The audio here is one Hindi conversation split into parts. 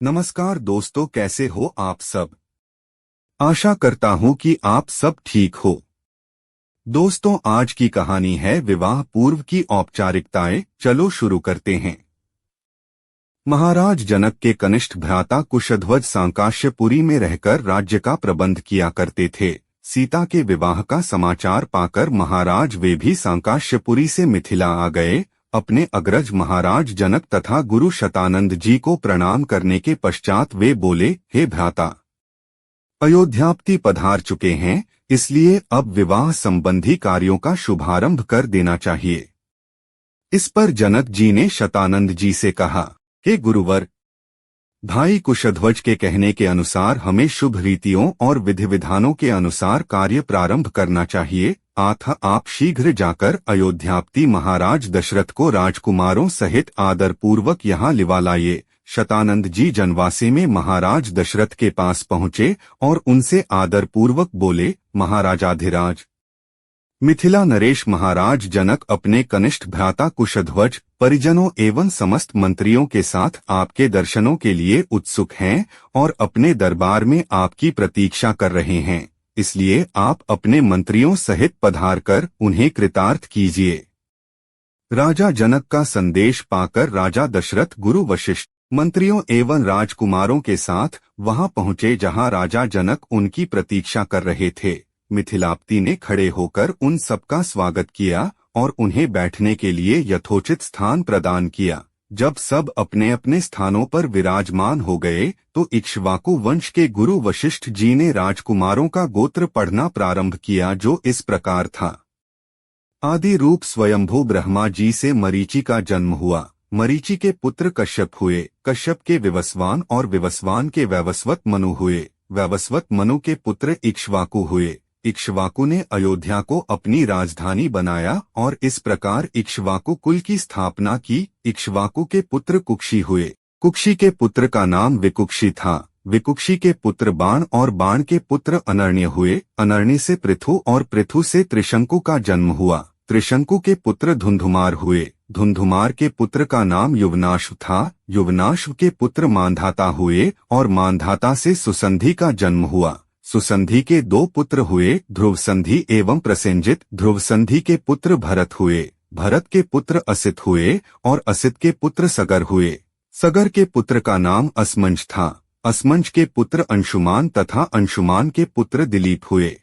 नमस्कार दोस्तों, कैसे हो आप सब। आशा करता हूं कि आप सब ठीक हो। दोस्तों, आज की कहानी है विवाह पूर्व की औपचारिकताएं। चलो शुरू करते हैं। महाराज जनक के कनिष्ठ भ्राता कुशध्वज सांकाश्यपुरी में रहकर राज्य का प्रबंध किया करते थे। सीता के विवाह का समाचार पाकर महाराज वे भी सांकाश्यपुरी से मिथिला आ गए। अपने अग्रज महाराज जनक तथा गुरु शतानंद जी को प्रणाम करने के पश्चात वे बोले, हे भ्राता, अयोध्यापति पधार चुके हैं, इसलिए अब विवाह संबंधी कार्यों का शुभारंभ कर देना चाहिए। इस पर जनक जी ने शतानंद जी से कहा, हे गुरुवर, भाई कुशध्वज के कहने के अनुसार हमें शुभ रीतियों और विधि विधानों के अनुसार कार्य प्रारंभ करना चाहिए। आप शीघ्र जाकर अयोध्यापति महाराज दशरथ को राजकुमारों सहित आदरपूर्वक यहाँ लिवा लाइए। शतानंद जी जनवासे में महाराज दशरथ के पास पहुँचे और उनसे आदरपूर्वक बोले, महाराजाधिराज, मिथिला नरेश महाराज जनक अपने कनिष्ठ भ्राता कुशध्वज, परिजनों एवं समस्त मंत्रियों के साथ आपके दर्शनों के लिए उत्सुक हैं और अपने दरबार में आपकी प्रतीक्षा कर रहे हैं। इसलिए आप अपने मंत्रियों सहित पधार कर उन्हें कृतार्थ कीजिए। राजा जनक का संदेश पाकर राजा दशरथ गुरु वशिष्ठ, मंत्रियों एवं राजकुमारों के साथ वहां पहुंचे जहां राजा जनक उनकी प्रतीक्षा कर रहे थे। मिथिलापति ने खड़े होकर उन सबका स्वागत किया और उन्हें बैठने के लिए यथोचित स्थान प्रदान किया। जब सब अपने अपने स्थानों पर विराजमान हो गए तो इक्ष्वाकु वंश के गुरु वशिष्ठ जी ने राजकुमारों का गोत्र पढ़ना प्रारंभ किया, जो इस प्रकार था। आदि रूप स्वयंभू ब्रह्मा जी से मरीचि का जन्म हुआ। मरीचि के पुत्र कश्यप हुए। कश्यप के विवस्वान और विवस्वान के वैवस्वत मनु हुए। वैवस्वत मनु के पुत्र इक्ष्वाकु हुए। इक्ष्वाकु ने अयोध्या को अपनी राजधानी बनाया और इस प्रकार इक्ष्वाकु कुल की स्थापना की। इक्ष्वाकु के पुत्र कुक्षी हुए। कुक्षी के पुत्र का नाम विकुक्षी था। विकुक्षी के पुत्र बाण और बाण के पुत्र अनर्ण्य हुए। अनर्ण्य से पृथु और पृथु से त्रिशंकु का जन्म हुआ। त्रिशंकु के पुत्र धुंधुमार हुए। धुंधुमार के पुत्र का नाम युवनाश्व था। युवनाश्व के पुत्र मांधाता हुए और मांधाता से सुसंधि का जन्म हुआ। सुसंधि के दो पुत्र हुए, ध्रुवसंधि एवं प्रसेंजित। ध्रुवसंधि के पुत्र भरत हुए। भरत के पुत्र असित हुए और असित के पुत्र सगर हुए। सगर के पुत्र का नाम असमंज था। असमंज के पुत्र अंशुमान तथा अंशुमान के पुत्र दिलीप हुए।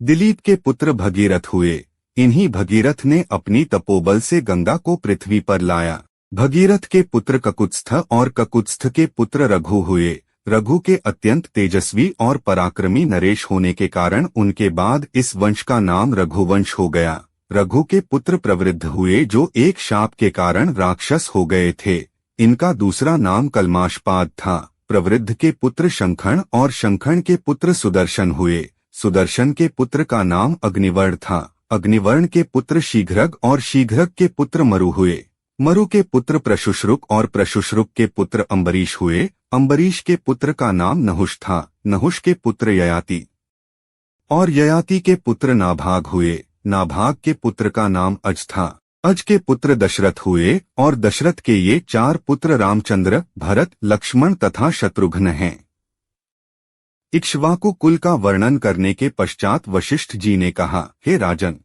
दिलीप के पुत्र भगीरथ हुए। इन्हीं भगीरथ ने अपनी तपोबल से गंगा को पृथ्वी पर लाया। भगीरथ के पुत्र ककुत्स्थ और ककुत्स्थ के पुत्र रघु हुए। रघु के अत्यंत तेजस्वी और पराक्रमी नरेश होने के कारण उनके बाद इस वंश का नाम रघुवंश हो गया। रघु के पुत्र प्रवृद्ध हुए, जो एक शाप के कारण राक्षस हो गए थे। इनका दूसरा नाम कल्माशपाद था। प्रवृद्ध के पुत्र शंखण और शंखण के पुत्र सुदर्शन हुए। सुदर्शन के पुत्र का नाम अग्निवर्ण था। अग्निवर्ण के पुत्र शीघ्रग और शीघ्रग के पुत्र मरु हुए। मरु के पुत्र प्रशुश्रुक और प्रशुश्रुक के पुत्र अम्बरीश हुए। अम्बरीश के पुत्र का नाम नहुष था। नहुष के पुत्र ययाति और ययाति के पुत्र नाभाग हुए। नाभाग के पुत्र का नाम अज था। अज के पुत्र दशरथ हुए और दशरथ के ये 4 पुत्र रामचंद्र, भरत, लक्ष्मण तथा शत्रुघ्न हैं। इक्ष्वाकु कुल का वर्णन करने के पश्चात वशिष्ठ जी ने कहा, हे राजन,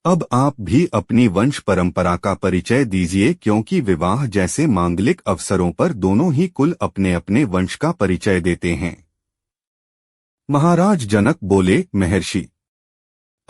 अब आप भी अपनी वंश परंपरा का परिचय दीजिए, क्योंकि विवाह जैसे मांगलिक अवसरों पर दोनों ही कुल अपने अपने वंश का परिचय देते हैं। महाराज जनक बोले, महर्षि,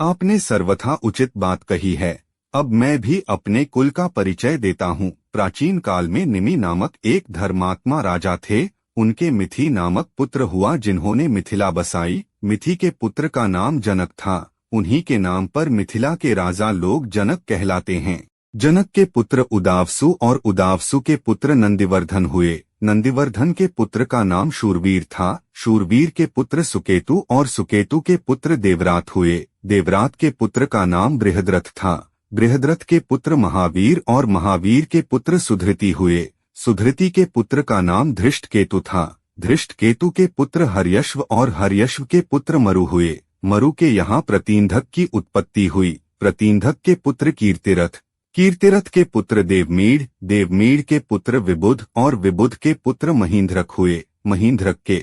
आपने सर्वथा उचित बात कही है। अब मैं भी अपने कुल का परिचय देता हूँ। प्राचीन काल में निमि नामक एक धर्मात्मा राजा थे। उनके मिथि नामक पुत्र हुआ, जिन्होंने मिथिला बसाई। मिथि के पुत्र का नाम जनक था। उन्हीं के नाम पर मिथिला के राजा लोग जनक कहलाते हैं। जनक के पुत्र उदावसु और उदावसु के पुत्र नंदिवर्धन हुए। नंदिवर्धन के पुत्र का नाम शूरवीर था। शूरवीर के पुत्र सुकेतु और सुकेतु के पुत्र देवरात हुए। देवरात के पुत्र का नाम बृहद्रथ था। बृहद्रथ के पुत्र महावीर और महावीर के पुत्र सुधृति हुए। सुधृति के पुत्र का नाम धृष्टकेतु था। धृष्टकेतु के पुत्र हर्यश्व और हर्यश्व के पुत्र मरु हुए। मरु के यहाँ प्रतींधक की उत्पत्ति हुई। प्रतींधक के पुत्र कीर्तिरथ, कीर्तिरथ के पुत्र देवमीढ़, देवमीढ़ के पुत्र विबुध और विबुध के पुत्र महींद्रक हुए। महींद्रक के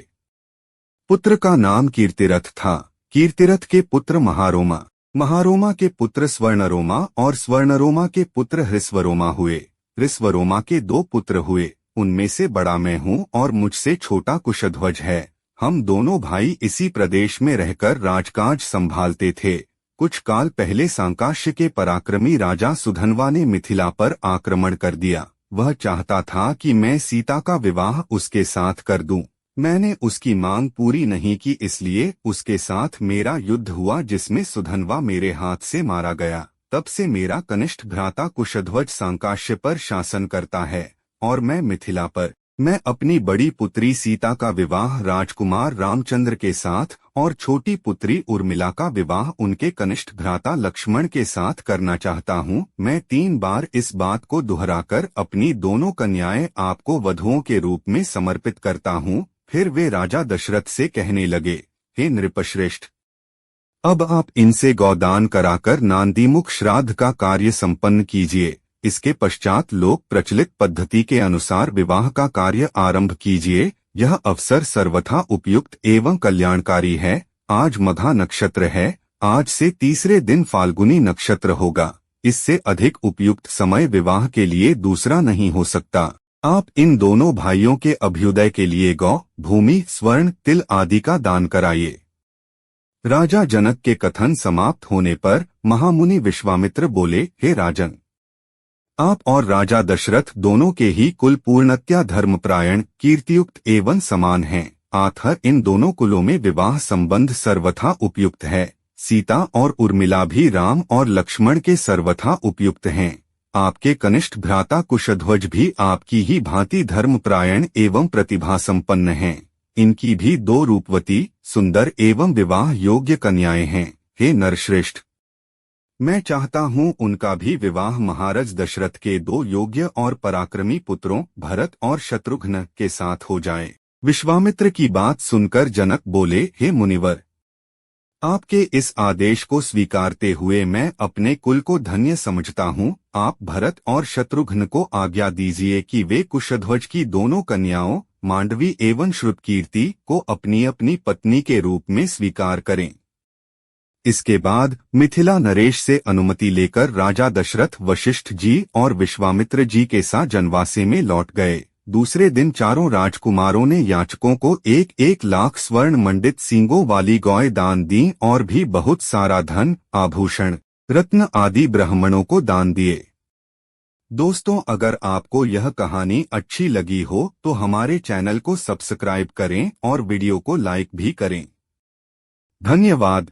पुत्र का नाम कीर्तिरथ था। कीर्तिरथ के पुत्र महारोमा, महारोमा के पुत्र स्वर्णरोमा और स्वर्णरोमा के पुत्र हृस्वरोमा हुए। हृस्वरोमा के 2 पुत्र हुए, उनमें से बड़ा मैं हूँ और मुझसे छोटा कुशध्वज है। हम दोनों भाई इसी प्रदेश में रहकर राजकाज संभालते थे। कुछ काल पहले सांकाश्य के पराक्रमी राजा सुधन्वा ने मिथिला पर आक्रमण कर दिया। वह चाहता था कि मैं सीता का विवाह उसके साथ कर दूं। मैंने उसकी मांग पूरी नहीं की, इसलिए उसके साथ मेरा युद्ध हुआ जिसमें सुधन्वा मेरे हाथ से मारा गया। तब से मेरा कनिष्ठ भ्राता कुशध्वज सांकाश्य पर शासन करता है और मैं मिथिला पर। मैं अपनी बड़ी पुत्री सीता का विवाह राजकुमार रामचंद्र के साथ और छोटी पुत्री उर्मिला का विवाह उनके कनिष्ठ भ्राता लक्ष्मण के साथ करना चाहता हूँ। मैं 3 बार इस बात को दोहराकर अपनी दोनों कन्याएं आपको वधुओं के रूप में समर्पित करता हूँ। फिर वे राजा दशरथ से कहने लगे, हे नृपश्रेष्ठ, अब आप इनसे गौदान कराकर नांदीमुख श्राद्ध का कार्य संपन्न कीजिए। इसके पश्चात लोक प्रचलित पद्धति के अनुसार विवाह का कार्य आरंभ कीजिए। यह अवसर सर्वथा उपयुक्त एवं कल्याणकारी है। आज मघा नक्षत्र है। आज से तीसरे दिन फाल्गुनी नक्षत्र होगा। इससे अधिक उपयुक्त समय विवाह के लिए दूसरा नहीं हो सकता। आप इन दोनों भाइयों के अभ्युदय के लिए गौ, भूमि, स्वर्ण, तिल आदि का दान कराइए। राजा जनक के कथन समाप्त होने पर महामुनि विश्वामित्र बोले, हे राजन, आप और राजा दशरथ दोनों के ही कुल पूर्णतया धर्मप्रायण, कीर्तियुक्त एवं समान हैं। अतः इन दोनों कुलों में विवाह संबंध सर्वथा उपयुक्त है। सीता और उर्मिला भी राम और लक्ष्मण के सर्वथा उपयुक्त हैं। आपके कनिष्ठ भ्राता कुशध्वज भी आपकी ही भांति धर्मप्रायण एवं प्रतिभा संपन्न हैं। इनकी भी 2 रूपवती, सुंदर एवं विवाह योग्य कन्याएं हैं। हे नरश्रेष्ठ, मैं चाहता हूँ उनका भी विवाह महाराज दशरथ के 2 योग्य और पराक्रमी पुत्रों भरत और शत्रुघ्न के साथ हो जाए। विश्वामित्र की बात सुनकर जनक बोले, हे मुनिवर, आपके इस आदेश को स्वीकारते हुए मैं अपने कुल को धन्य समझता हूँ। आप भरत और शत्रुघ्न को आज्ञा दीजिए कि वे कुशध्वज की दोनों कन्याओं मांडवी एवं श्रुतकीर्ति को अपनी अपनी पत्नी के रूप में स्वीकार करें। इसके बाद मिथिला नरेश से अनुमति लेकर राजा दशरथ वशिष्ठ जी और विश्वामित्र जी के साथ जनवासे में लौट गए। दूसरे दिन चारों राजकुमारों ने याचकों को 1-1 लाख स्वर्ण मंडित सींगों वाली गौएं दान दी और भी बहुत सारा धन, आभूषण, रत्न आदि ब्राह्मणों को दान दिए। दोस्तों, अगर आपको यह कहानी अच्छी लगी हो तो हमारे चैनल को सब्सक्राइब करें और वीडियो को लाइक भी करें। धन्यवाद।